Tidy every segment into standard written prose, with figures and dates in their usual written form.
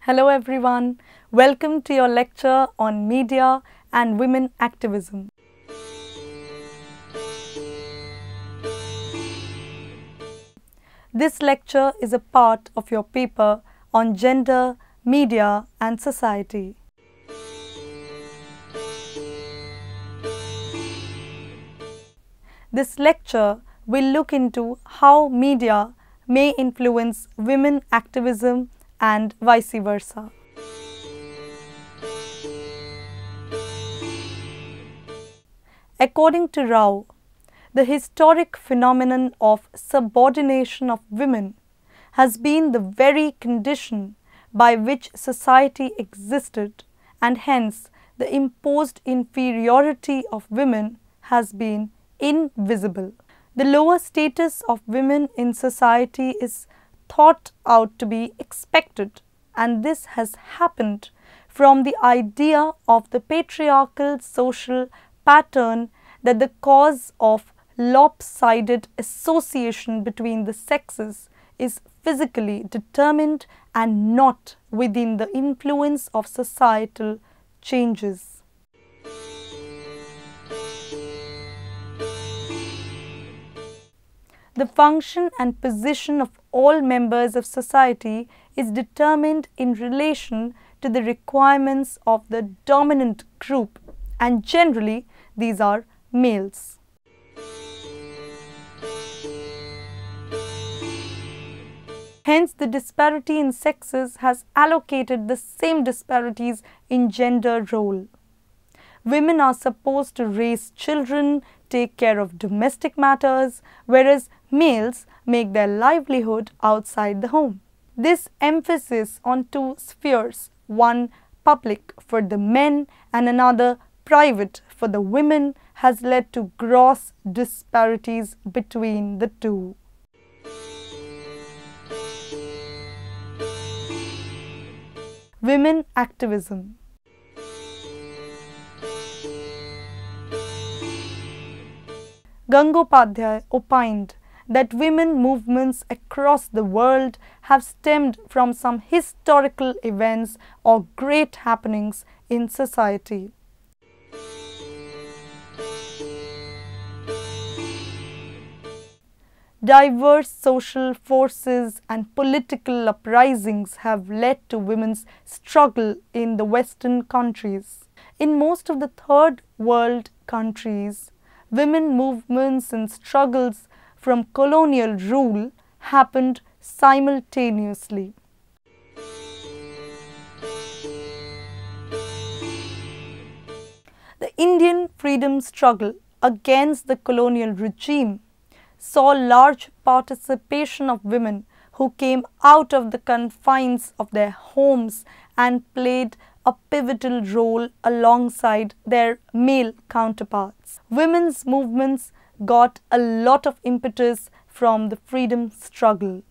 Hello everyone, welcome to your lecture on media and women activism. This lecture is a part of your paper on gender, media and society. This lecture will look into how media may influence women activism and vice versa. According to Rao, the historic phenomenon of subordination of women has been the very condition by which society existed, and hence the imposed inferiority of women has been invisible. The lower status of women in society is thought out to be expected, and this has happened from the idea of the patriarchal social pattern that the cause of lopsided association between the sexes is physically determined and not within the influence of societal changes. The function and position of all members of society is determined in relation to the requirements of the dominant group, and generally these are males. Hence, the disparity in sexes has allocated the same disparities in gender role. Women are supposed to raise children, take care of domestic matters, whereas males make their livelihood outside the home. This emphasis on two spheres, one public for the men and another private for the women, has led to gross disparities between the two. Women activism. Gangopadhyay opined that women movements across the world have stemmed from some historical events or great happenings in society. Diverse social forces and political uprisings have led to women's struggle in the Western countries. In most of the third world countries, women movements and struggles from colonial rule happened simultaneously. The Indian freedom struggle against the colonial regime saw large participation of women who came out of the confines of their homes and played a pivotal role alongside their male counterparts. Women's movements got a lot of impetus from the freedom struggle.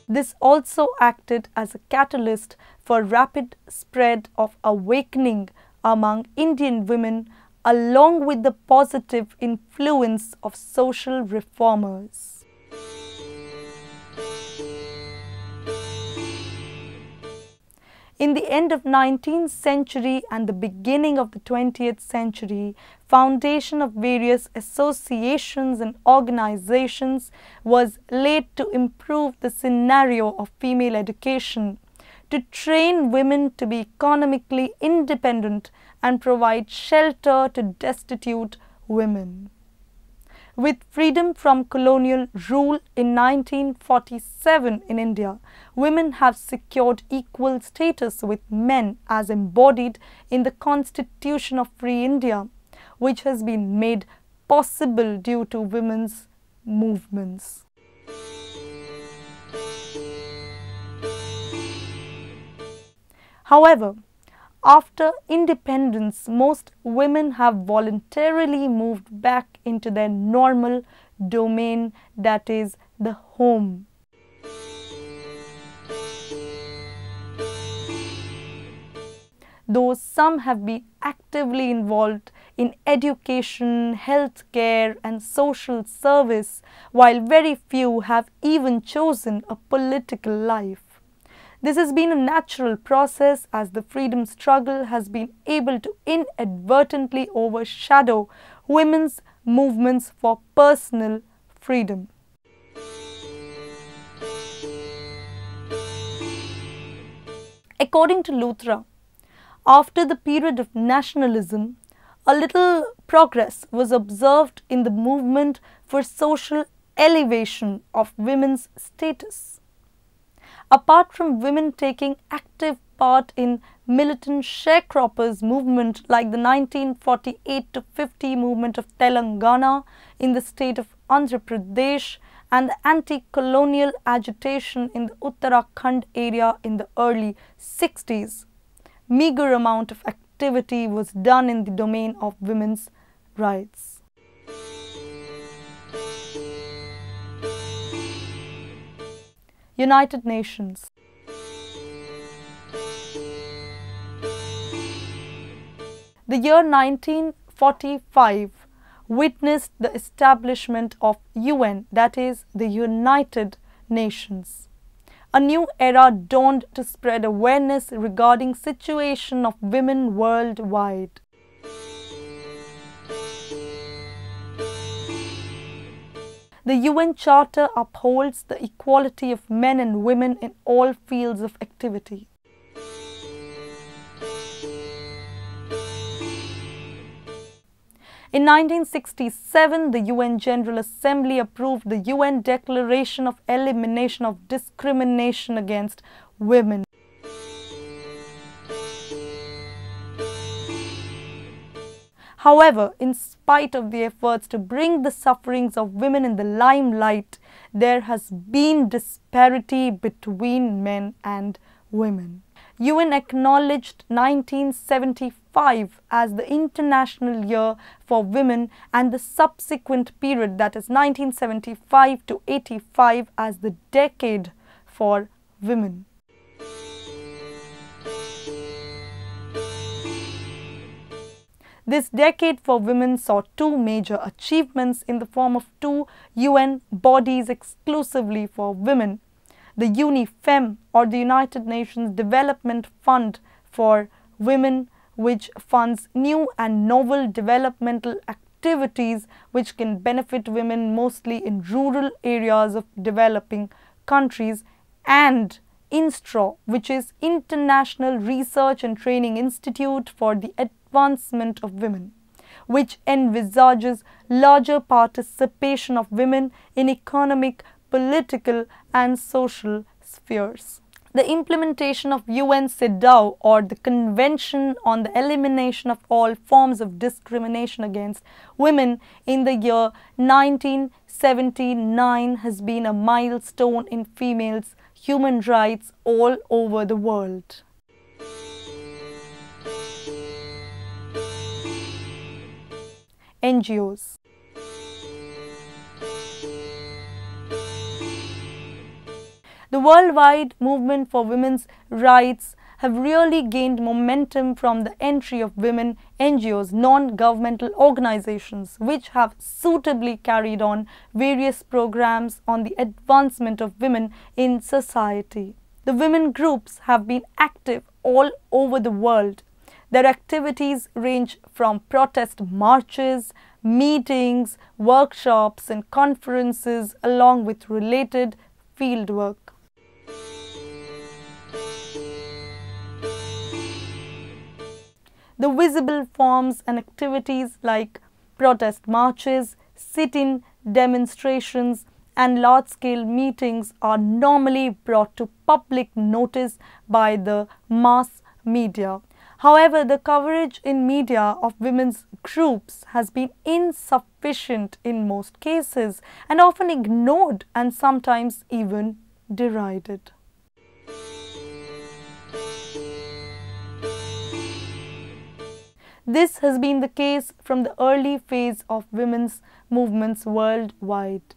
This also acted as a catalyst for rapid spread of awakening among Indian women, along with the positive influence of social reformers. In the end of 19th century and the beginning of the 20th century, foundation of various associations and organizations was laid to improve the scenario of female education, to train women to be economically independent and provide shelter to destitute women. With freedom from colonial rule in 1947 in India, women have secured equal status with men as embodied in the Constitution of Free India, which has been made possible due to women's movements. However, after independence, most women have voluntarily moved back into their normal domain, that is, the home. Though some have been actively involved in education, healthcare, and social service, while very few have even chosen a political life. This has been a natural process as the freedom struggle has been able to inadvertently overshadow women's movements for personal freedom. According to Luthra, after the period of nationalism, a little progress was observed in the movement for social elevation of women's status. Apart from women taking active part in militant sharecroppers movement like the 1948-50 movement of Telangana in the state of Andhra Pradesh and the anti-colonial agitation in the Uttarakhand area in the early 60s, meager amount of activity was done in the domain of women's rights. United Nations. The year 1945 witnessed the establishment of UN, that is, the United Nations. A new era dawned to spread awareness regarding situation of women worldwide. The UN Charter upholds the equality of men and women in all fields of activity. In 1967, the UN General Assembly approved the UN Declaration of Elimination of Discrimination Against Women. However, in spite of the efforts to bring the sufferings of women in the limelight, there has been disparity between men and women. UN acknowledged 1975 as the International Year for Women and the subsequent period, that is 1975 to 85, as the Decade for Women. This Decade for Women saw two major achievements in the form of two UN bodies exclusively for women: the UNIFEM, or the United Nations Development Fund for Women, which funds new and novel developmental activities which can benefit women mostly in rural areas of developing countries, and INSTRAW, which is International Research and Training Institute for the Advancement of Women, which envisages larger participation of women in economic, political and social spheres. The implementation of UN CEDAW, or the Convention on the Elimination of All Forms of Discrimination Against Women, in the year 1979 has been a milestone in females' human rights all over the world. NGOs. The worldwide movement for women's rights have really gained momentum from the entry of women NGOs, non-governmental organizations, which have suitably carried on various programs on the advancement of women in society. The women groups have been active all over the world. Their activities range from protest marches, meetings, workshops and conferences, along with related fieldwork. The visible forms and activities like protest marches, sit-in demonstrations and large-scale meetings are normally brought to public notice by the mass media. However, the coverage in media of women's groups has been insufficient in most cases and often ignored and sometimes even derided. This has been the case from the early phase of women's movements worldwide.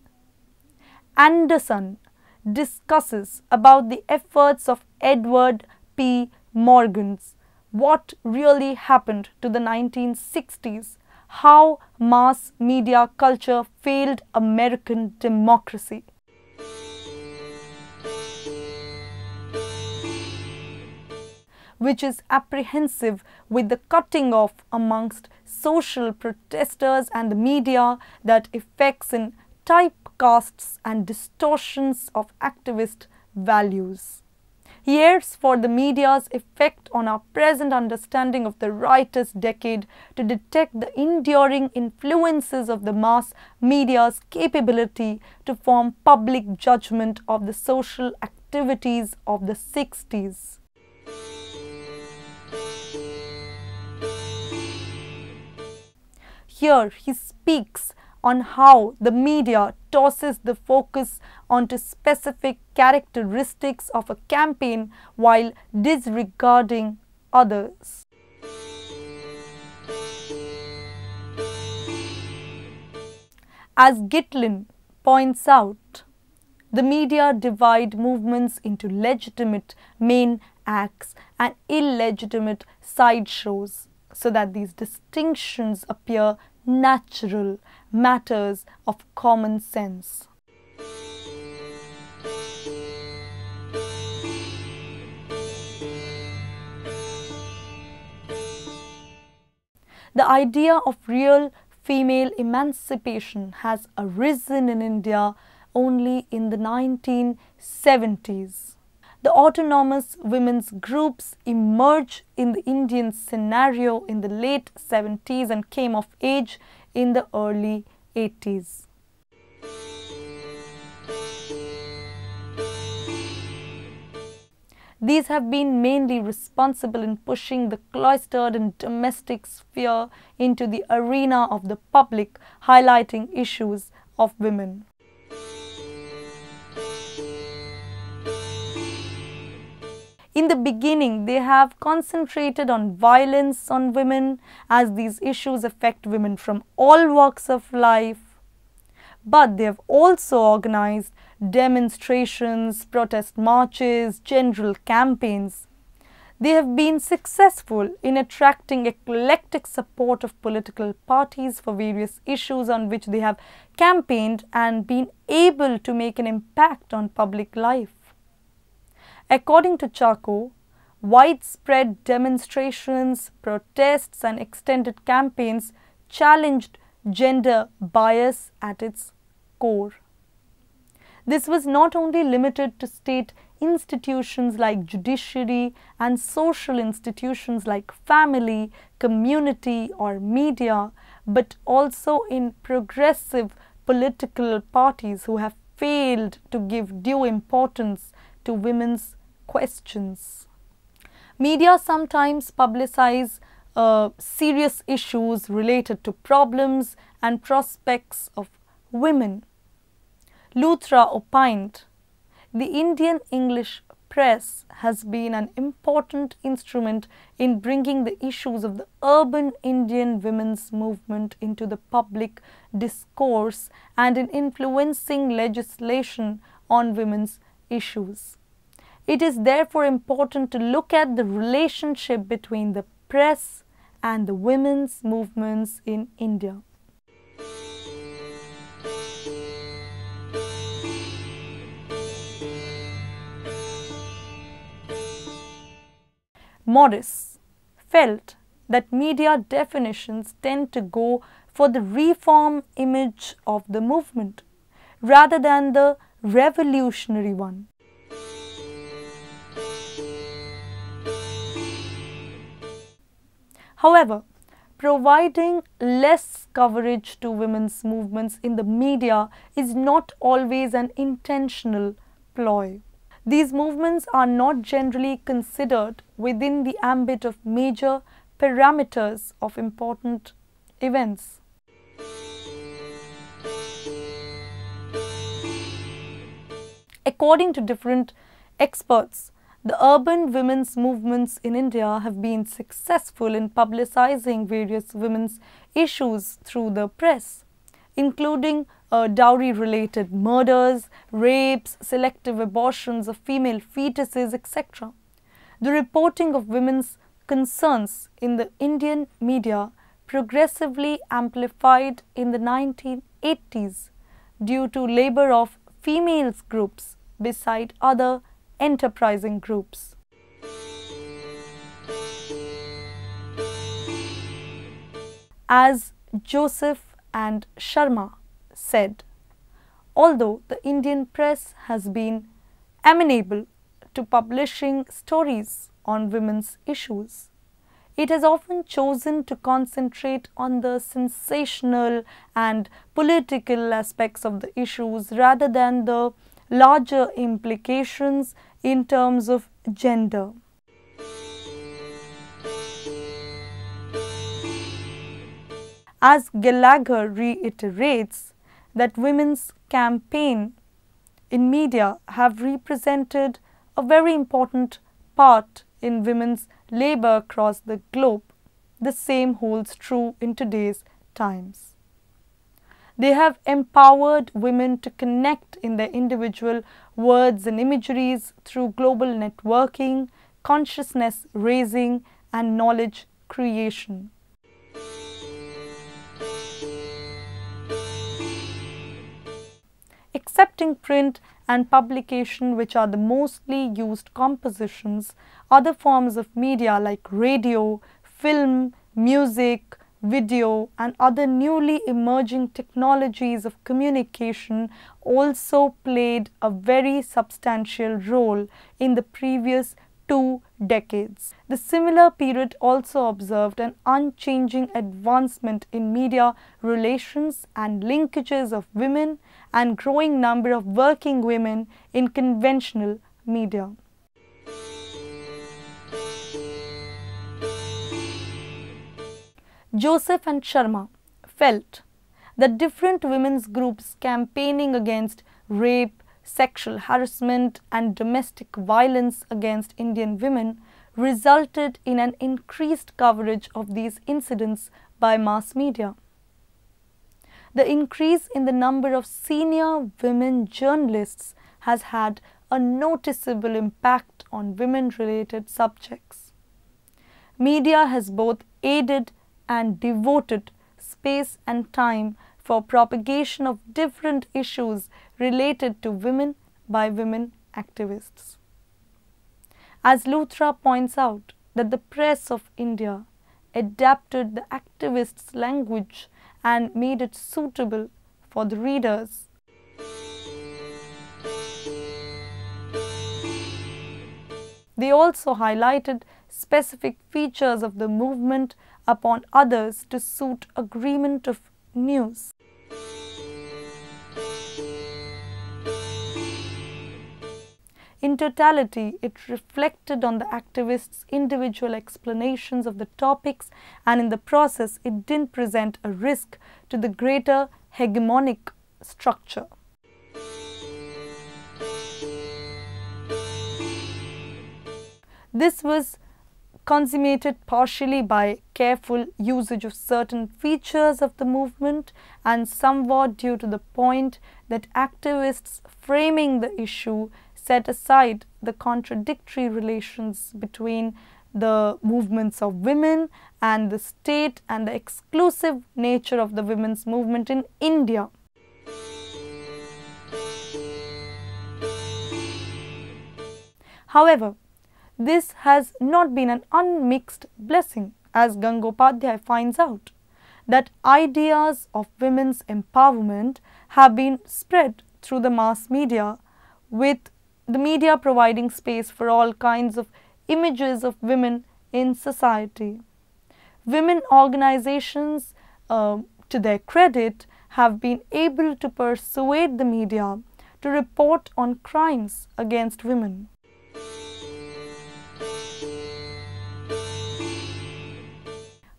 Anderson discusses about the efforts of Edward P. Morgan's What Really Happened to the 1960s, how mass media culture failed American democracy. Which is apprehensive with the cutting off amongst social protesters and the media that effects in typecasts and distortions of activist values. Here's for the media's effect on our present understanding of the rightist decade to detect the enduring influences of the mass media's capability to form public judgment of the social activities of the 60s. Here he speaks on how the media tosses the focus onto specific characteristics of a campaign while disregarding others. As Gitlin points out, the media divide movements into legitimate main acts and illegitimate sideshows, so that these distinctions appear natural matters of common sense. The idea of real female emancipation has arisen in India only in the 1970s. The autonomous women's groups emerged in the Indian scenario in the late 70s and came of age in the early 80s. These have been mainly responsible in pushing the cloistered and domestic sphere into the arena of the public, highlighting issues of women. In the beginning, they have concentrated on violence on women, as these issues affect women from all walks of life. But they have also organized demonstrations, protest marches, general campaigns. They have been successful in attracting eclectic support of political parties for various issues on which they have campaigned and been able to make an impact on public life. According to Charco, widespread demonstrations, protests and extended campaigns challenged gender bias at its core. This was not only limited to state institutions like judiciary and social institutions like family, community or media, but also in progressive political parties who have failed to give due importance to women's questions. Media sometimes publicize serious issues related to problems and prospects of women. Luthra opined, the Indian English press has been an important instrument in bringing the issues of the urban Indian women's movement into the public discourse and in influencing legislation on women's issues. It is therefore important to look at the relationship between the press and the women's movements in India. Morris felt that media definitions tend to go for the reform image of the movement rather than the revolutionary one. However, providing less coverage to women's movements in the media is not always an intentional ploy. These movements are not generally considered within the ambit of major parameters of important events. According to different experts, the urban women's movements in India have been successful in publicizing various women's issues through the press, including dowry-related murders, rapes, selective abortions of female fetuses, etc. The reporting of women's concerns in the Indian media progressively amplified in the 1980s due to labor of females groups beside other enterprising groups. As Joseph and Sharma said, although the Indian press has been amenable to publishing stories on women's issues, it has often chosen to concentrate on the sensational and political aspects of the issues rather than the larger implications in terms of gender. As Gallagher reiterates that women's campaign in media have represented a very important part in women's labor across the globe, the same holds true in today's times. They have empowered women to connect in their individual words and imageries through global networking, consciousness raising, and knowledge creation. Excepting print and publication, which are the mostly used compositions, other forms of media like radio, film, music, video, and other newly emerging technologies of communication also played a very substantial role in the previous 2 decades. The similar period also observed an unchanging advancement in media relations and linkages of women and growing number of working women in conventional media. Joseph and Sharma felt that different women's groups campaigning against rape, sexual harassment and domestic violence against Indian women resulted in an increased coverage of these incidents by mass media. The increase in the number of senior women journalists has had a noticeable impact on women-related subjects. Media has both aided and devoted space and time for propagation of different issues related to women by women activists. As Luthra points out, that the press of India adapted the activists' language and made it suitable for the readers. They also highlighted specific features of the movement upon others to suit agreement of news. In totality, it reflected on the activists' individual explanations of the topics, and in the process, it didn't present a risk to the greater hegemonic structure. This was consummated partially by careful usage of certain features of the movement and somewhat due to the point that activists framing the issue set aside the contradictory relations between the movements of women and the state and the exclusive nature of the women's movement in India. However, this has not been an unmixed blessing, as Gangopadhyay finds out, that ideas of women's empowerment have been spread through the mass media, with the media providing space for all kinds of images of women in society. Women organizations, to their credit, have been able to persuade the media to report on crimes against women.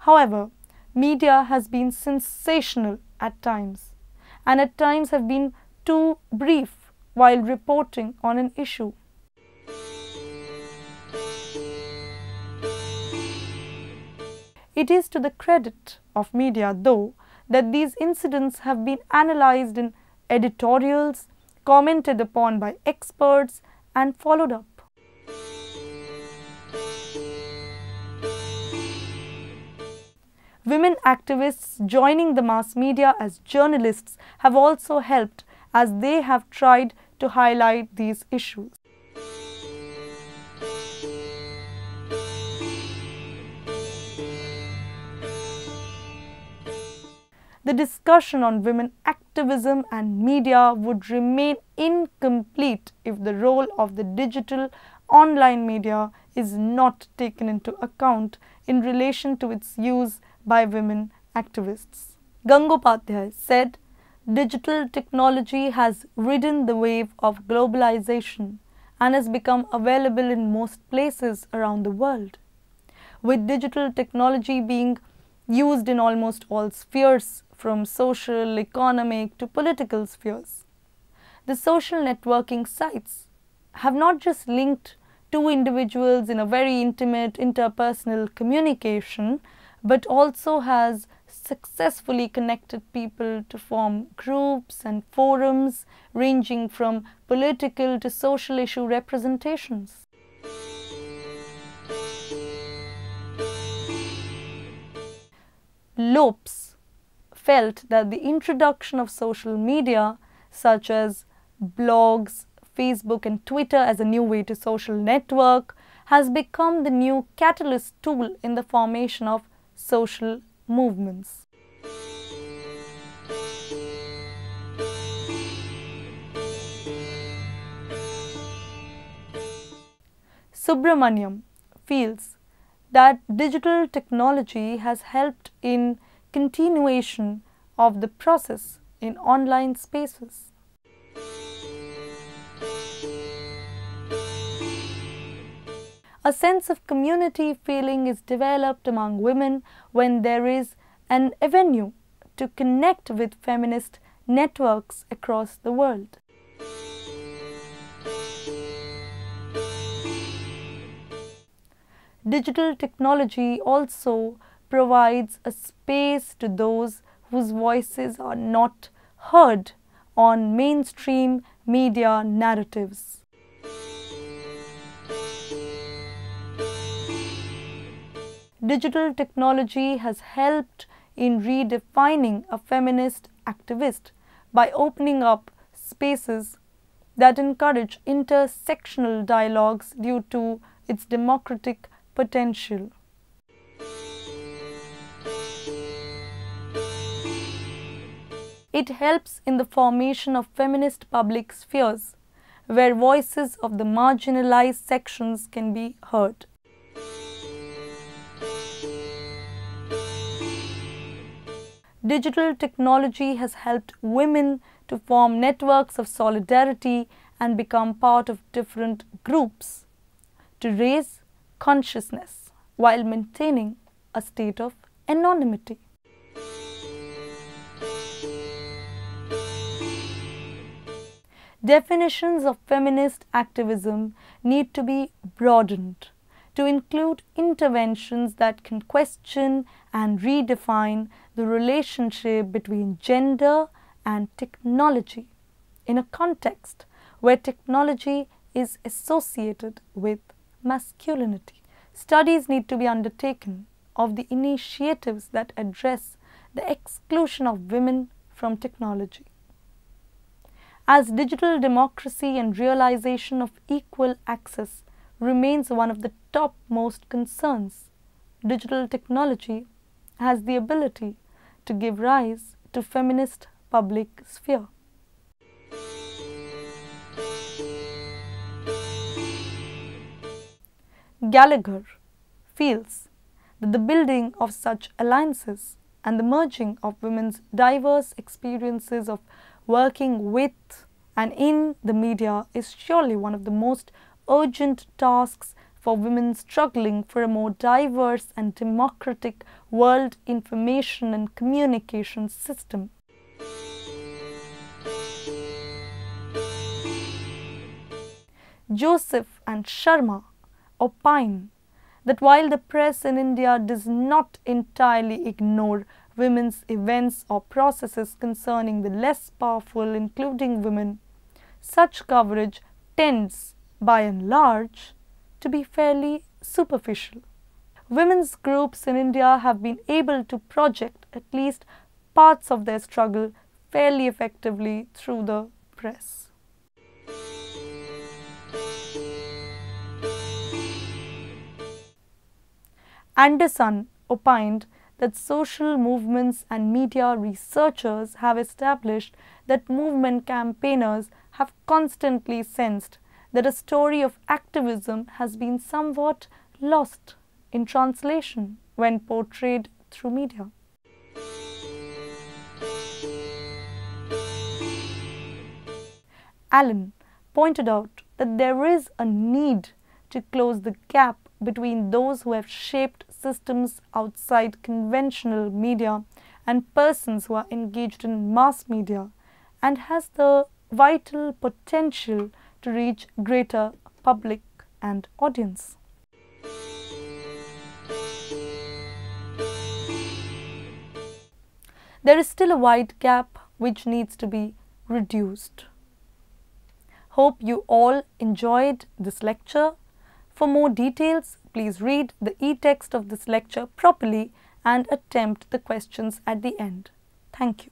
However, media has been sensational at times, and at times have been too brief while reporting on an issue. It is to the credit of media, though, that these incidents have been analyzed in editorials, commented upon by experts, and followed up. Women activists joining the mass media as journalists have also helped, as they have tried to highlight these issues. The discussion on women activism and media would remain incomplete if the role of the digital online media is not taken into account in relation to its use by women activists. Gangopadhyay said, "Digital technology has ridden the wave of globalization and has become available in most places around the world. With digital technology being used in almost all spheres, from social, economic to political spheres, the social networking sites have not just linked two individuals in a very intimate interpersonal communication, but also has successfully connected people to form groups and forums ranging from political to social issue representations." Lopes felt that the introduction of social media such as blogs, Facebook and Twitter as a new way to social network has become the new catalyst tool in the formation of social movements. Subramaniam feels that digital technology has helped in continuation of the process in online spaces. A sense of community feeling is developed among women when there is an avenue to connect with feminist networks across the world. Digital technology also provides a space to those whose voices are not heard on mainstream media narratives. Digital technology has helped in redefining a feminist activist by opening up spaces that encourage intersectional dialogues due to its democratic potential. It helps in the formation of feminist public spheres, where voices of the marginalized sections can be heard. Digital technology has helped women to form networks of solidarity and become part of different groups to raise consciousness while maintaining a state of anonymity. Definitions of feminist activism need to be broadened to include interventions that can question and redefine the relationship between gender and technology in a context where technology is associated with masculinity. Studies need to be undertaken of the initiatives that address the exclusion of women from technology. As digital democracy and realization of equal access remains one of the topmost concerns, digital technology has the ability to give rise to feminist public sphere. Gallagher feels that the building of such alliances and the merging of women's diverse experiences of working with and in the media is surely one of the most urgent tasks for women struggling for a more diverse and democratic world information and communication system. Joseph and Sharma opine that while the press in India does not entirely ignore women's events or processes concerning the less powerful, including women, such coverage tends, by and large, to be fairly superficial. women's groups in India have been able to project at least parts of their struggle fairly effectively through the press. Anderson opined that social movements and media researchers have established that movement campaigners have constantly sensed that a story of activism has been somewhat lost in translation when portrayed through media. Allen pointed out that there is a need to close the gap between those who have shaped systems outside conventional media and persons who are engaged in mass media, and has the vital potential to reach greater public and audience. There is still a wide gap which needs to be reduced. Hope you all enjoyed this lecture. For more details, please read the e-text of this lecture properly and attempt the questions at the end. Thank you.